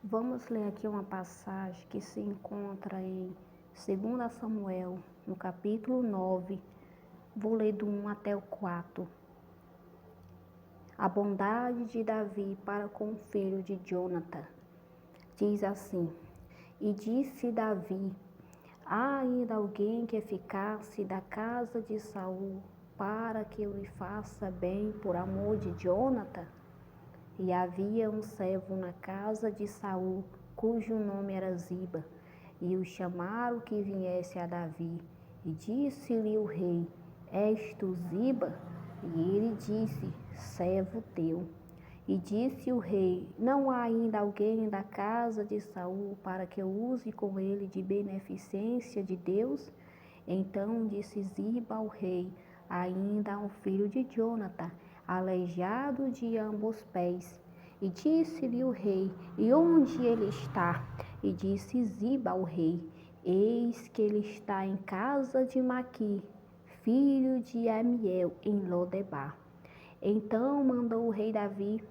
Vamos ler aqui uma passagem que se encontra em 2 Samuel, no capítulo 9. Vou ler do 1 até o 4. A bondade de Davi para com o filho de Jonatã. Diz assim: E disse Davi: há ainda alguém que ficasse da casa de Saul, para que eu lhe faça bem por amor de Jonatã? E havia um servo na casa de Saul, cujo nome era Ziba, e o chamaram que viesse a Davi. E disse-lhe o rei: És tu Ziba? E ele disse: servo teu. E disse o rei: não há ainda alguém da casa de Saul para que eu use com ele de beneficência de Deus? Então disse Ziba ao rei: ainda há um filho de Jonatã, aleijado de ambos os pés. E disse-lhe o rei: e onde ele está? E disse Ziba ao rei: eis que ele está em casa de Maqui, filho de Amiel, em Lodebar. Então mandou o rei Davi,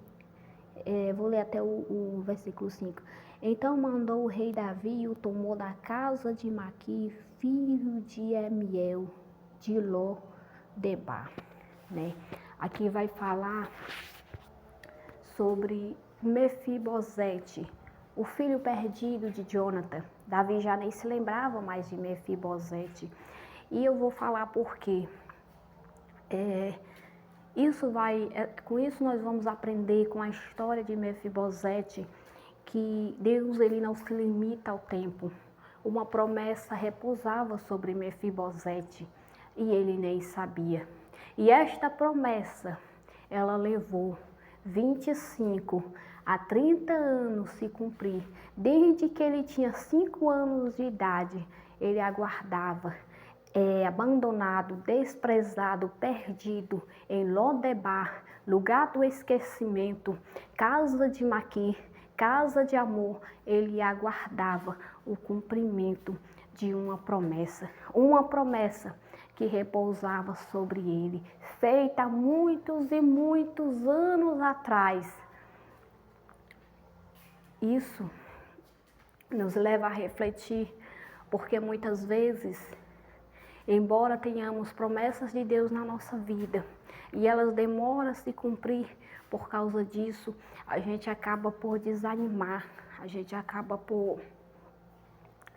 vou ler até o versículo 5. Então mandou o rei Davi e o tomou da casa de Maqui, filho de Amiel, de Lodebar. Né? Aqui vai falar sobre Mefibosete, o filho perdido de Jonatã. Davi já nem se lembrava mais de Mefibosete. E eu vou falar por quê. Com isso nós vamos aprender com a história de Mefibosete que Deus ele não se limita ao tempo. Uma promessa repousava sobre Mefibosete e ele nem sabia. E esta promessa, ela levou 25 a 30 anos se cumprir. Desde que ele tinha 5 anos de idade, ele aguardava. Abandonado, desprezado, perdido em Lodebar, lugar do esquecimento, casa de Maqui, casa de amor, ele aguardava o cumprimento de uma promessa que repousava sobre ele, feita há muitos e muitos anos atrás. Isso nos leva a refletir, porque muitas vezes, embora tenhamos promessas de Deus na nossa vida e elas demoram a se cumprir, por causa disso, a gente acaba por desanimar, a gente acaba por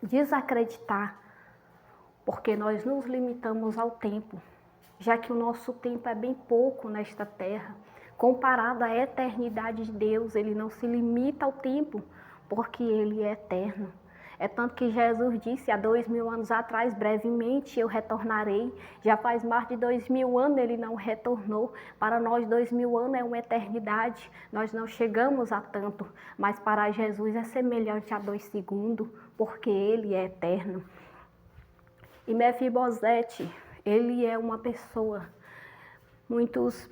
desacreditar, porque nós nos limitamos ao tempo, já que o nosso tempo é bem pouco nesta terra, comparado à eternidade de Deus. Ele não se limita ao tempo, porque ele é eterno. É tanto que Jesus disse há 2000 anos atrás: brevemente eu retornarei. Já faz mais de 2000 anos ele não retornou. Para nós 2000 anos é uma eternidade, nós não chegamos a tanto, mas para Jesus é semelhante a 2 segundos, porque ele é eterno. E Mefibosete, ele é uma pessoa, muitos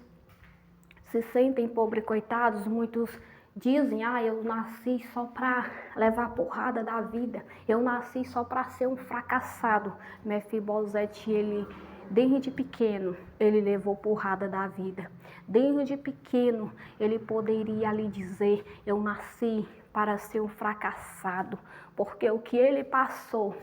se sentem pobres coitados, muitos dizem: eu nasci só para levar porrada da vida, eu nasci só para ser um fracassado. Mefibosete, ele, desde pequeno, ele levou porrada da vida. Desde pequeno, ele poderia lhe dizer: eu nasci para ser um fracassado, porque o que ele passou,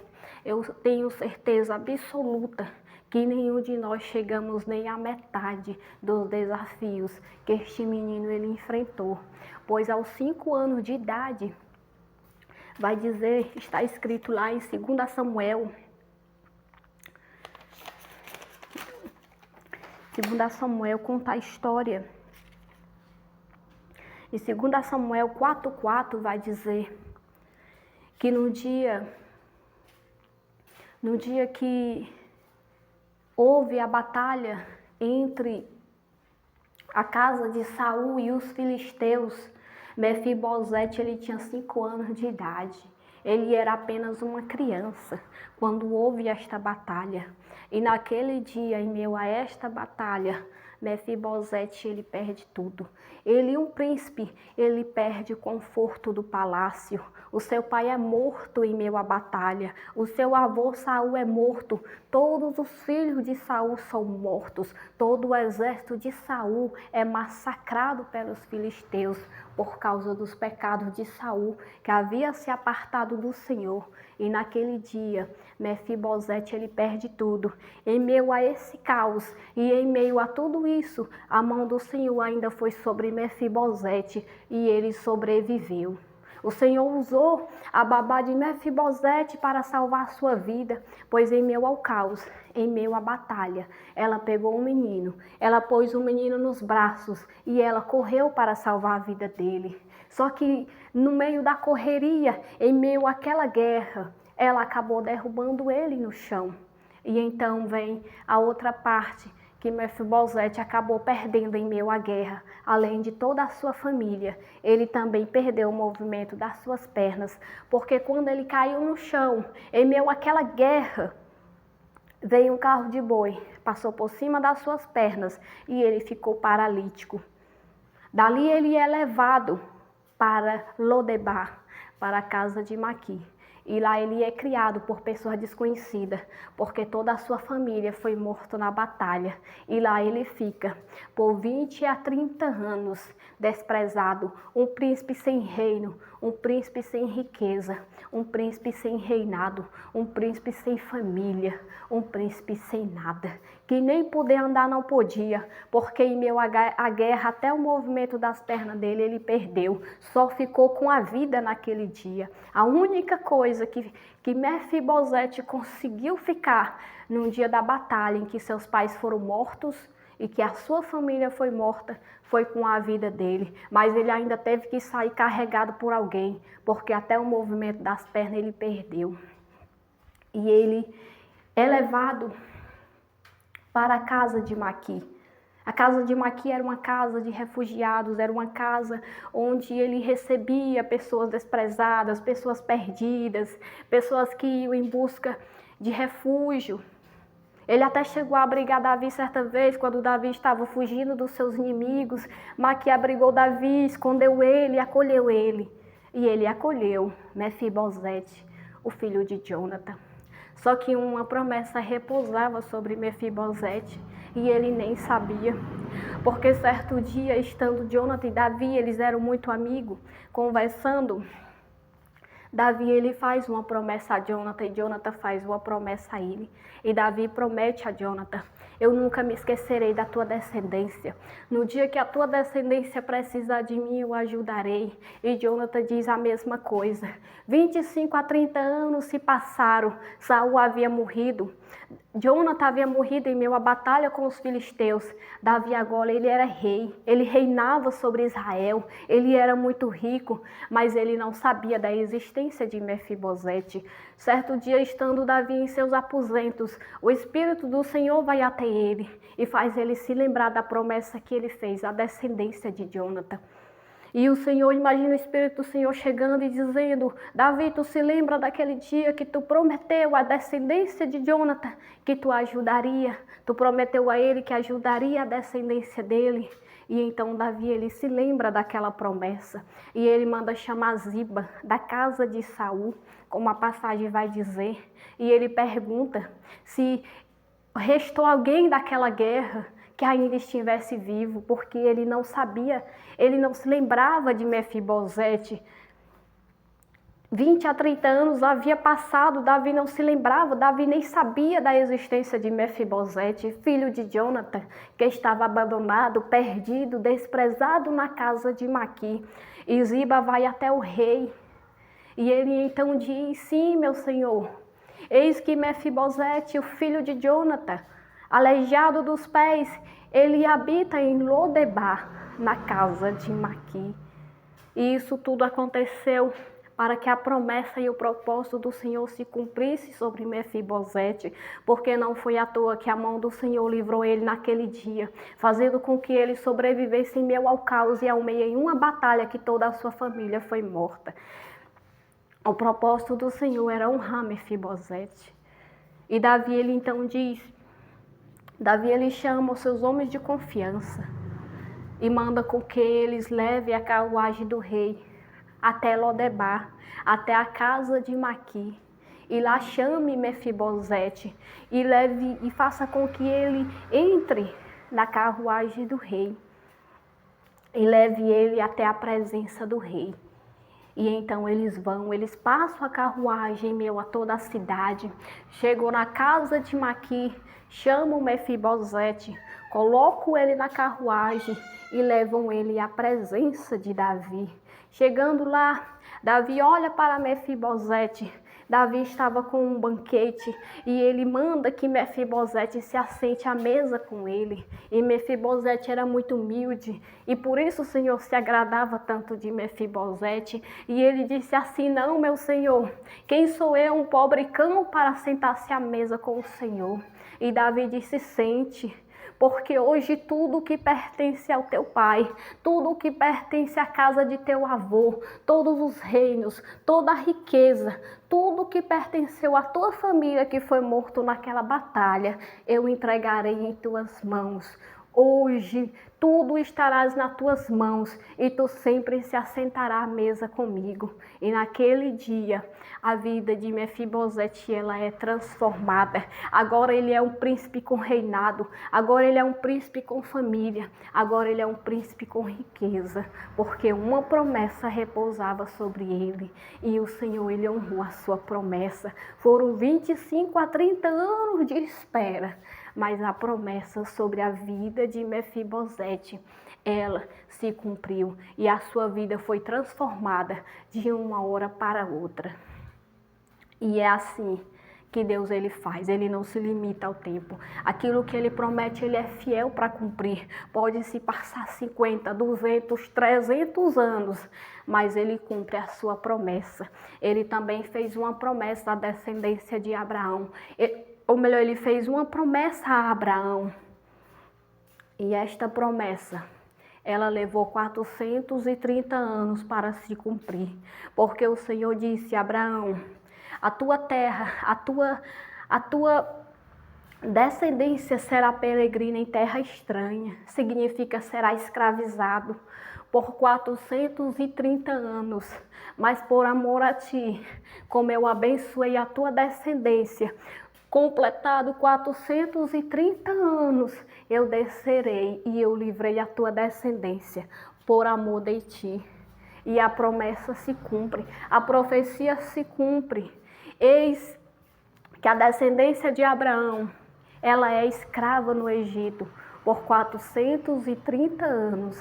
eu tenho certeza absoluta que nenhum de nós chegamos nem à metade dos desafios que este menino ele enfrentou. Pois aos 5 anos de idade, vai dizer, está escrito lá em 2 Samuel, 2 Samuel conta a história. Em 2 Samuel 4:4 vai dizer que no dia que houve a batalha entre a casa de Saul e os filisteus, Mefibosete ele tinha 5 anos de idade. Ele era apenas uma criança quando houve esta batalha. E naquele dia, em meio a esta batalha, Mefibosete ele perde tudo. Ele, um príncipe, ele perde o conforto do palácio. O seu pai é morto em meio à batalha. O seu avô Saul é morto. Todos os filhos de Saul são mortos. Todo o exército de Saul é massacrado pelos filisteus. por causa dos pecados de Saul, que havia se apartado do Senhor. E naquele dia, Mefibosete, ele perde tudo. Em meio a esse caos e em meio a tudo isso, a mão do Senhor ainda foi sobre Mefibosete e ele sobreviveu. O Senhor usou a babá de Mefibosete para salvar a sua vida, pois em meio ao caos, em meio à batalha, ela pegou um menino, ela pôs o menino nos braços e ela correu para salvar a vida dele. Só que no meio da correria, em meio àquela guerra, ela acabou derrubando ele no chão. E então vem a outra parte, que Mefibosete acabou perdendo em meio à guerra, além de toda a sua família. Ele também perdeu o movimento das suas pernas, porque quando ele caiu no chão, em meio àquela guerra, veio um carro de boi, passou por cima das suas pernas e ele ficou paralítico. Dali ele é levado para Lodebar, para a casa de Maqui. E lá ele é criado por pessoas desconhecidas, porque toda a sua família foi morta na batalha. E lá ele fica por 20 a 30 anos desprezado, um príncipe sem reino, um príncipe sem riqueza, um príncipe sem reinado, um príncipe sem família, um príncipe sem nada, que nem poder andar não podia, porque em meio à guerra até o movimento das pernas dele ele perdeu, só ficou com a vida naquele dia. A única coisa que Mefibosete conseguiu ficar num dia da batalha em que seus pais foram mortos e que a sua família foi morta, foi com a vida dele. Mas ele ainda teve que sair carregado por alguém, porque até o movimento das pernas ele perdeu. E ele é levado para a casa de Maqui. A casa de Maqui era uma casa de refugiados, era uma casa onde ele recebia pessoas desprezadas, pessoas perdidas, pessoas que iam em busca de refúgio. Ele até chegou a abrigar Davi certa vez, quando Davi estava fugindo dos seus inimigos. Maqui abrigou Davi, escondeu ele, acolheu ele. E ele acolheu Mefibosete, o filho de Jonathan. Só que uma promessa repousava sobre Mefibosete e ele nem sabia. Porque certo dia, estando Jonathan e Davi, eles eram muito amigos, conversando, Davi ele faz uma promessa a Jonathan e Jonathan faz uma promessa a ele. E Davi promete a Jonathan: eu nunca me esquecerei da tua descendência. No dia que a tua descendência precisar de mim, eu ajudarei. E Jonathan diz a mesma coisa. 25 a 30 anos se passaram, Saul havia morrido. Jonathan havia morrido em meio à batalha com os filisteus. Davi agora ele era rei, ele reinava sobre Israel, ele era muito rico, mas ele não sabia da existência de Mefibosete. Certo dia, estando Davi em seus aposentos, o Espírito do Senhor vai até ele e faz ele se lembrar da promessa que ele fez à descendência de Jonathan. E o Senhor, imagina o Espírito do Senhor chegando e dizendo: Davi, tu se lembra daquele dia que tu prometeu à descendência de Jonathan que tu ajudaria? Tu prometeu a ele que ajudaria a descendência dele. E então Davi, ele se lembra daquela promessa. E ele manda chamar Ziba, da casa de Saul, como a passagem vai dizer. E ele pergunta se restou alguém daquela guerra que ainda estivesse vivo, porque ele não sabia, ele não se lembrava de Mefibosete. 20 a 30 anos havia passado, Davi não se lembrava, Davi nem sabia da existência de Mefibosete, filho de Jonathan, que estava abandonado, perdido, desprezado na casa de Maqui. E Ziba vai até o rei, e ele então diz: sim, meu senhor, eis que Mefibosete, o filho de Jonathan, aleijado dos pés, ele habita em Lodebar, na casa de Maqui. E isso tudo aconteceu para que a promessa e o propósito do Senhor se cumprisse sobre Mefibosete, porque não foi à toa que a mão do Senhor livrou ele naquele dia, fazendo com que ele sobrevivesse em meio ao caos e ao meio em uma batalha que toda a sua família foi morta. O propósito do Senhor era honrar Mefibosete. E Davi, ele então diz, Davi, ele chama os seus homens de confiança e manda com que eles levem a carruagem do rei até Lodebar, até a casa de Maqui. E lá chame Mefibosete e leve e faça com que ele entre na carruagem do rei. e leve ele até a presença do rei. E então eles passam a carruagem, a toda a cidade, chegam na casa de Maqui, chamam Mefibosete, colocam ele na carruagem e levam ele à presença de Davi. Chegando lá, Davi olha para Mefibosete. Davi estava com um banquete e ele manda que Mefibosete se assente à mesa com ele. E Mefibosete era muito humilde e por isso o Senhor se agradava tanto de Mefibosete. E ele disse assim: não, meu Senhor, quem sou eu, um pobre cão, para sentar-se à mesa com o Senhor? E Davi disse: sente. Porque hoje tudo que pertence ao teu pai, tudo que pertence à casa de teu avô, todos os reinos, toda a riqueza, tudo que pertenceu à tua família que foi morto naquela batalha, eu entregarei em tuas mãos. Hoje tudo estarás nas tuas mãos e tu sempre se assentarás à mesa comigo. E naquele dia a vida de Mefibosete ela é transformada. Agora ele é um príncipe com reinado, agora ele é um príncipe com família, agora ele é um príncipe com riqueza, porque uma promessa repousava sobre ele e o Senhor ele honrou a sua promessa. Foram 25 a 30 anos de espera, mas a promessa sobre a vida de Mefibosete, ela se cumpriu e a sua vida foi transformada de uma hora para outra. E é assim que Deus ele faz, ele não se limita ao tempo. Aquilo que ele promete, ele é fiel para cumprir. Pode se passar 50, 200, 300 anos, mas ele cumpre a sua promessa. Ele também fez uma promessa à descendência de Abraão. Ele fez uma promessa a Abraão. E esta promessa, ela levou 430 anos para se cumprir. Porque o Senhor disse: Abraão, a tua terra, a tua descendência será peregrina em terra estranha. Significa será escravizado por 430 anos. Mas por amor a ti, como eu abençoei a tua descendência, completado 430 anos, eu descerei e eu livrei a tua descendência por amor de ti. E a promessa se cumpre, a profecia se cumpre. Eis que a descendência de Abraão, ela é escrava no Egito por 430 anos.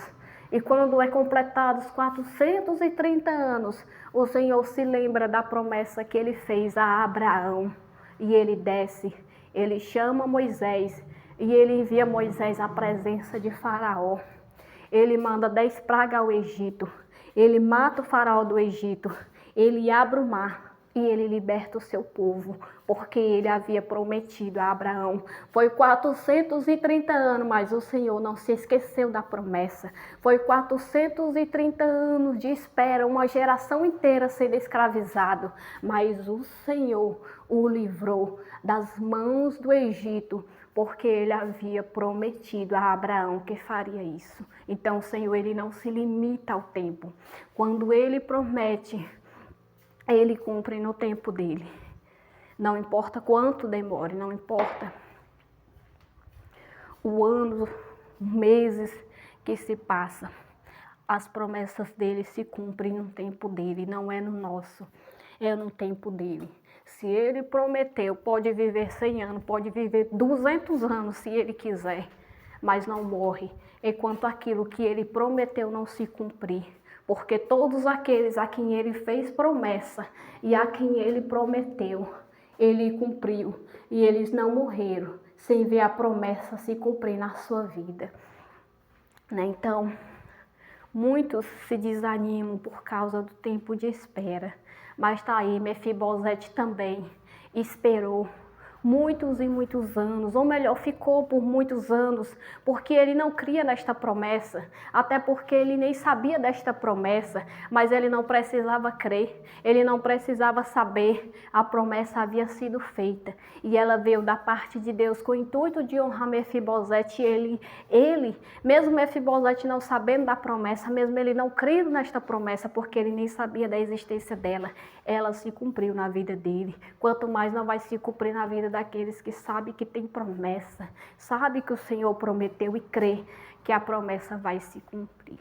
E quando é completados 430 anos, o Senhor se lembra da promessa que ele fez a Abraão. E ele desce, ele chama Moisés e ele envia Moisés à presença de Faraó. Ele manda 10 pragas ao Egito, ele mata o faraó do Egito, ele abre o mar e ele liberta o seu povo, porque ele havia prometido a Abraão. Foi 430 anos, mas o Senhor não se esqueceu da promessa. Foi 430 anos de espera, uma geração inteira sendo escravizado, mas o Senhor o livrou das mãos do Egito, porque ele havia prometido a Abraão que faria isso. Então o Senhor ele não se limita ao tempo. Quando ele promete, ele cumpre no tempo dele. Não importa quanto demore, não importa o ano, meses que se passa. As promessas dele se cumprem no tempo dele, não é no nosso, é no tempo dele. Se ele prometeu, pode viver 100 anos, pode viver 200 anos se ele quiser, mas não morre enquanto aquilo que ele prometeu não se cumprir. Porque todos aqueles a quem ele fez promessa e a quem ele prometeu, ele cumpriu. E eles não morreram sem ver a promessa se cumprir na sua vida. Então, muitos se desanimam por causa do tempo de espera. Mas está aí, Mefibosete também esperou muitos e muitos anos, ou melhor, ficou por muitos anos, porque ele não cria nesta promessa, até porque ele nem sabia desta promessa, mas ele não precisava crer, ele não precisava saber, a promessa havia sido feita, e ela veio da parte de Deus com o intuito de honrar Mefibosete. Mesmo Mefibosete não sabendo da promessa, mesmo ele não crendo nesta promessa, porque ele nem sabia da existência dela, ela se cumpriu na vida dele. Quanto mais não vai se cumprir na vida daqueles que sabem que tem promessa, sabe que o Senhor prometeu e crê que a promessa vai se cumprir.